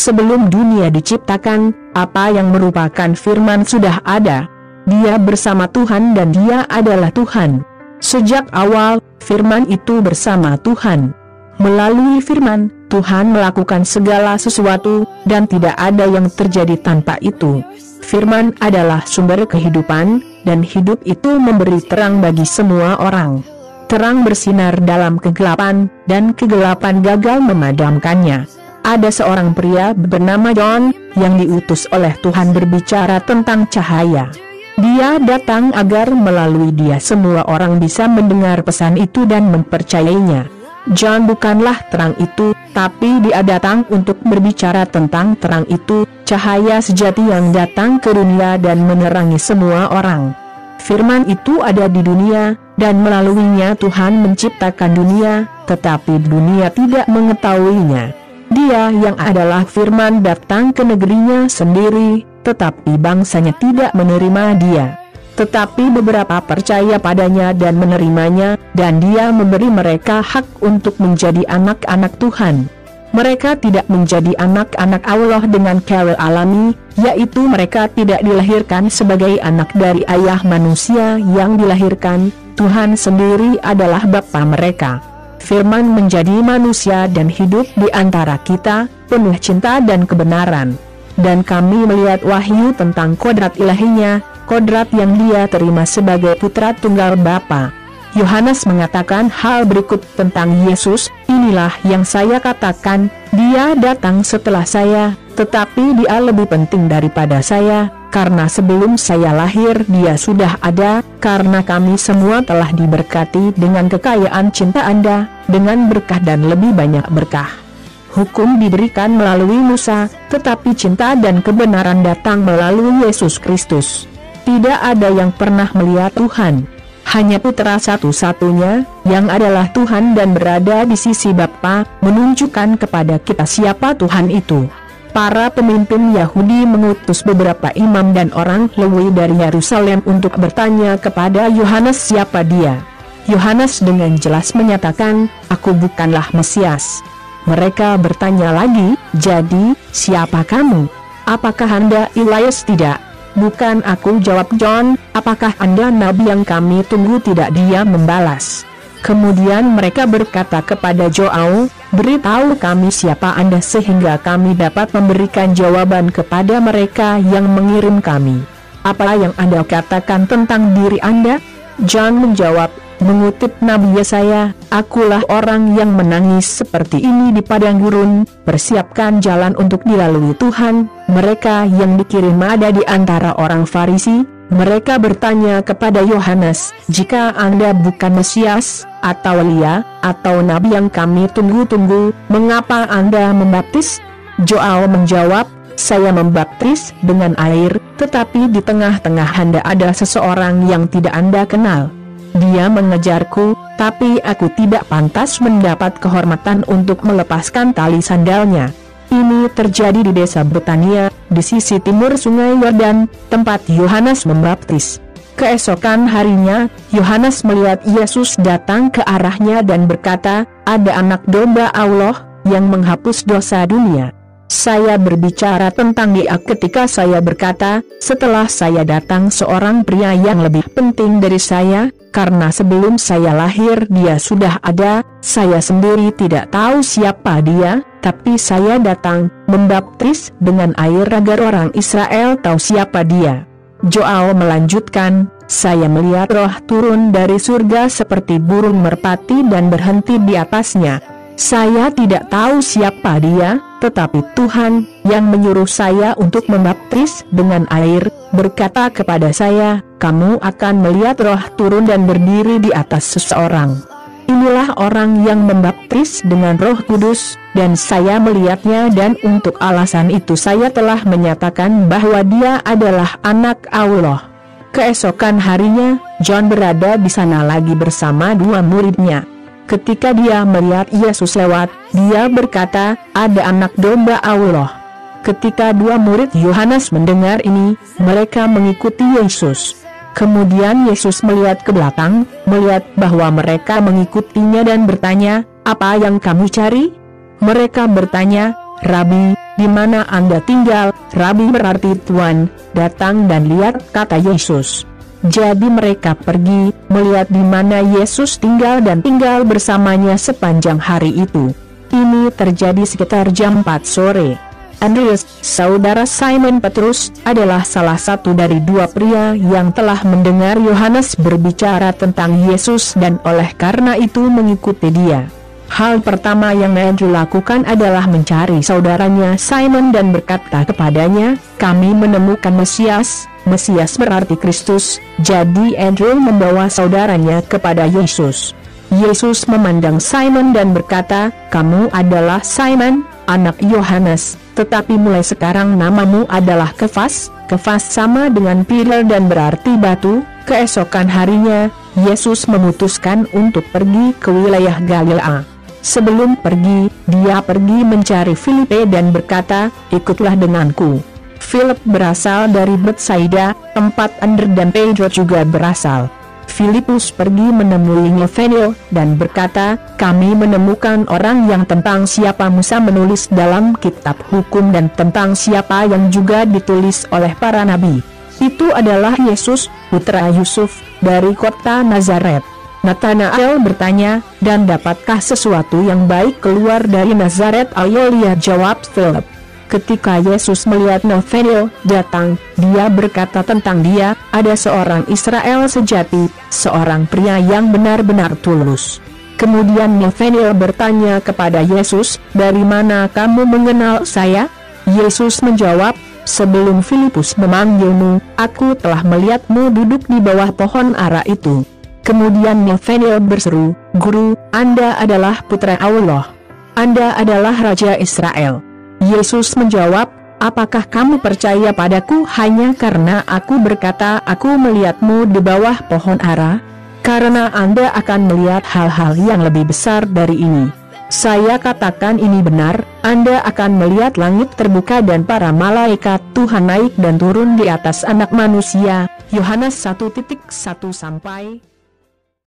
Sebelum dunia diciptakan, apa yang merupakan firman sudah ada. Dia bersama Tuhan dan dia adalah Tuhan. Sejak awal, firman itu bersama Tuhan. Melalui firman, Tuhan melakukan segala sesuatu, dan tidak ada yang terjadi tanpa itu. Firman adalah sumber kehidupan, dan hidup itu memberi terang bagi semua orang. Terang bersinar dalam kegelapan, dan kegelapan gagal memadamkannya. Ada seorang pria bernama John, yang diutus oleh Tuhan berbicara tentang cahaya. Dia datang agar melalui dia semua orang bisa mendengar pesan itu dan mempercayainya. John bukanlah terang itu, tapi dia datang untuk berbicara tentang terang itu, cahaya sejati yang datang ke dunia dan menerangi semua orang. Firman itu ada di dunia, dan melaluinya Tuhan menciptakan dunia, tetapi dunia tidak mengetahuinya. Dia yang adalah firman datang ke negerinya sendiri, tetapi bangsanya tidak menerima dia. Tetapi beberapa percaya padanya dan menerimanya, dan dia memberi mereka hak untuk menjadi anak-anak Tuhan. Mereka tidak menjadi anak-anak Allah dengan cara alami, yaitu mereka tidak dilahirkan sebagai anak dari ayah manusia yang dilahirkan. Tuhan sendiri adalah Bapa mereka. Firman menjadi manusia dan hidup di antara kita, penuh cinta dan kebenaran. Dan kami melihat wahyu tentang kodrat ilahinya, kodrat yang dia terima sebagai putra tunggal Bapa. Yohanes mengatakan hal berikut tentang Yesus, inilah yang saya katakan, dia datang setelah saya, tetapi dia lebih penting daripada saya, karena sebelum saya lahir dia sudah ada, karena kami semua telah diberkati dengan kekayaan cinta Anda, dengan berkah dan lebih banyak berkah. Hukum diberikan melalui Musa, tetapi cinta dan kebenaran datang melalui Yesus Kristus. Tidak ada yang pernah melihat Tuhan. Hanya Putra satu-satunya, yang adalah Tuhan dan berada di sisi Bapa, menunjukkan kepada kita siapa Tuhan itu. Para pemimpin Yahudi mengutus beberapa imam dan orang Lewi dari Yerusalem untuk bertanya kepada Yohanes siapa dia. Yohanes dengan jelas menyatakan, "Aku bukanlah Mesias." Mereka bertanya lagi, "Jadi, siapa kamu? Apakah Anda Elias?" "Tidak." "Bukan aku," jawab John. "Apakah Anda nabi yang kami tunggu?" "Tidak," dia membalas. Kemudian mereka berkata kepada Joao, "Beritahu kami siapa Anda sehingga kami dapat memberikan jawaban kepada mereka yang mengirim kami. Apa yang Anda katakan tentang diri Anda?" John menjawab, mengutip Nabi Yesaya, "Akulah orang yang menangis seperti ini di padang gurun, persiapkan jalan untuk dilalui Tuhan." Mereka yang dikirim ada di antara orang Farisi. Mereka bertanya kepada Yohanes, "Jika Anda bukan Mesias, atau Elia, atau Nabi yang kami tunggu-tunggu, mengapa Anda membaptis?" Joao menjawab, "Saya membaptis dengan air, tetapi di tengah-tengah Anda ada seseorang yang tidak Anda kenal. Dia mengejarku, tapi aku tidak pantas mendapat kehormatan untuk melepaskan tali sandalnya." Ini terjadi di desa Betania, di sisi timur sungai Yordan, tempat Yohanes membaptis. Keesokan harinya, Yohanes melihat Yesus datang ke arahnya dan berkata, "Ada anak domba Allah, yang menghapus dosa dunia." Saya berbicara tentang dia ketika saya berkata, setelah saya datang seorang pria yang lebih penting dari saya, karena sebelum saya lahir dia sudah ada, saya sendiri tidak tahu siapa dia, tapi saya datang, membaptis dengan air agar orang Israel tahu siapa dia. Joao melanjutkan, "Saya melihat roh turun dari surga seperti burung merpati dan berhenti di atasnya. Saya tidak tahu siapa dia, tetapi Tuhan, yang menyuruh saya untuk membaptis dengan air, berkata kepada saya, 'Kamu akan melihat roh turun dan berdiri di atas seseorang. Inilah orang yang membaptis dengan Roh Kudus,' dan saya melihatnya dan untuk alasan itu saya telah menyatakan bahwa dia adalah anak Allah." Keesokan harinya, John berada di sana lagi bersama dua muridnya. Ketika dia melihat Yesus lewat, dia berkata, "Ada anak domba Allah." Ketika dua murid Yohanes mendengar ini, mereka mengikuti Yesus. Kemudian Yesus melihat ke belakang, melihat bahwa mereka mengikutinya dan bertanya, "Apa yang kamu cari?" Mereka bertanya, "Rabi, di mana Anda tinggal?" Rabi berarti Tuan. "Datang dan lihat," kata Yesus. Jadi mereka pergi, melihat di mana Yesus tinggal dan tinggal bersamanya sepanjang hari itu. Ini terjadi sekitar jam 4 sore. Andreas, saudara Simon Petrus, adalah salah satu dari dua pria yang telah mendengar Yohanes berbicara tentang Yesus dan oleh karena itu mengikuti dia. Hal pertama yang Andrew lakukan adalah mencari saudaranya Simon dan berkata kepadanya, "Kami menemukan Mesias." Mesias berarti Kristus. Jadi Andrew membawa saudaranya kepada Yesus. Yesus memandang Simon dan berkata, "Kamu adalah Simon, anak Yohanes, tetapi mulai sekarang namamu adalah Kefas." Kefas sama dengan Peter dan berarti batu. Keesokan harinya, Yesus memutuskan untuk pergi ke wilayah Galilea. Sebelum pergi, dia pergi mencari Filipe dan berkata, "Ikutlah denganku." Philip berasal dari Betsaida, tempat Andrew dan Pedro juga berasal. Filipus pergi menemui Nathanael dan berkata, "Kami menemukan orang yang tentang siapa Musa menulis dalam kitab hukum dan tentang siapa yang juga ditulis oleh para nabi. Itu adalah Yesus, putra Yusuf, dari kota Nazaret." Nathanael bertanya, "Dan dapatkah sesuatu yang baik keluar dari Nazaret?" "Ayolah," jawab Philip. Ketika Yesus melihat Nathanael datang, dia berkata tentang dia, "Ada seorang Israel sejati, seorang pria yang benar-benar tulus." Kemudian Nathanael bertanya kepada Yesus, "Dari mana kamu mengenal saya?" Yesus menjawab, "Sebelum Filipus memanggilmu, aku telah melihatmu duduk di bawah pohon ara itu." Kemudian Nathanael berseru, "Guru, Anda adalah putra Allah. Anda adalah Raja Israel." Yesus menjawab, "Apakah kamu percaya padaku hanya karena aku berkata aku melihatmu di bawah pohon ara? Karena Anda akan melihat hal-hal yang lebih besar dari ini. Saya katakan ini benar, Anda akan melihat langit terbuka dan para malaikat Tuhan naik dan turun di atas Anak Manusia." Yohanes 1:1-3